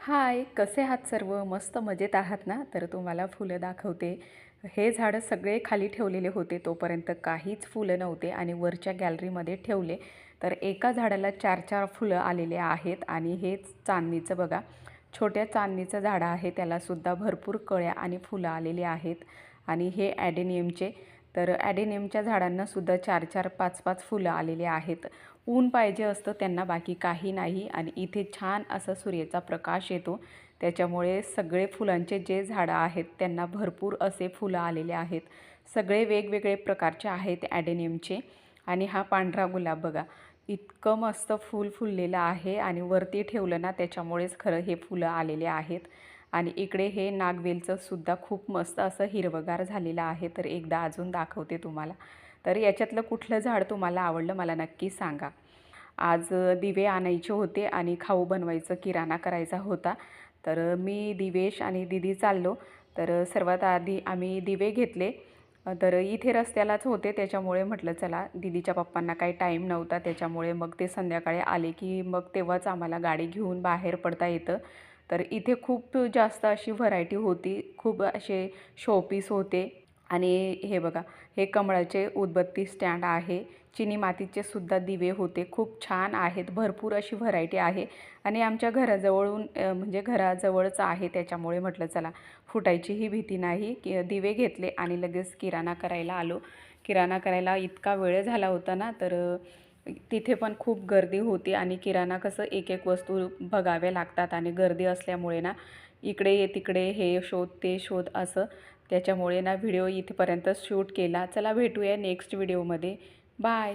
हाय, कसे आहात सर्व? मस्त मजेत आहात ना? तर तुम्हाला फुलं दाखवते. हे झाडं सगळे खाली ठेवलेले होते, तोपर्यंत काहीच फुलं नव्हते आणि वरच्या गॅलरीमध्ये ठेवले. तर एका झाडाला 4-4 फुलं आलेले आहेत आणि हे चांदणीचं बघा, छोट्या चांदणीचं झाड आहे, त्यालासुद्धा भरपूर कळ्या आणि फुलं आलेली आहेत. आणि हे ॲडेनियमचे, तर ॲडेनियमच्या झाडांनासुद्धा 4-4, 5-5 फुलं आलेली आहेत. ऊन पाहिजे असतं त्यांना, बाकी काही नाही. आणि इथे छान असा सूर्याचा प्रकाश येतो, त्याच्यामुळे सगळे फुलांचे जे झाडं आहेत त्यांना भरपूर असे फुलं आलेले आहेत. सगळे वेगवेगळे प्रकारचे आहेत ॲडेनियमचे. आणि हा पांढरा गुलाब बघा, इतकं मस्त फूल फुललेलं आहे आणि वरती ठेवलं ना त्याच्यामुळेच खरं हे फुलं आलेले आहेत. आणि इकडे हे नागवेलचं सुद्धा खूप मस्त असं हिरवंगार झालेलं आहे. तर एकदा अजून दाखवते तुम्हाला. तर याच्यातलं कुठलं झाड तुम्हाला आवडलं मला नक्की सांगा. आज दिवे आणायचे होते आणि खाऊ बनवायचं, किराणा करायचा होता. तर मी, दिवेश आणि दीदी चाललो. तर सर्वात आधी आम्ही दिवे घेतले. तर इथे रस्त्यालाच होते, त्याच्यामुळे म्हटलं चला, दीदीच्या पप्पांना काही टाईम नव्हता, त्याच्यामुळे मग ते संध्याकाळी आले की मग तेव्हाच आम्हाला गाडी घेऊन बाहेर पडता येतं. तर इथे खूप जास्त अशी व्हरायटी होती, खूप असे शोपीस होते. आणि हे बघा, हे कमळाचे उदबत्ती स्टँड आहे. चिनी मातीचे सुद्धा दिवे होते, खूप छान आहेत, भरपूर अशी व्हरायटी आहे. आणि आमच्या घराजवळून म्हणजे घराजवळच आहे, त्याच्यामुळे म्हटलं चला, फुटायचीही भीती नाही. दिवे घेतले आणि लगेच किराणा करायला आलो. किराणा करायला इतका वेळ झाला होता ना, तर तिथे पण खूप गर्दी होती. आणि किराणा कसं एक एक वस्तू बघाव्या लागतात आणि गर्दी असल्यामुळे ना, इकडे ये तिकडे हे शोध ते शोध असं, त्याच्यामुळे ना व्हिडिओ इथेपर्यंत शूट केला. चला, भेटूया नेक्स्ट व्हिडिओमध्ये. बाय.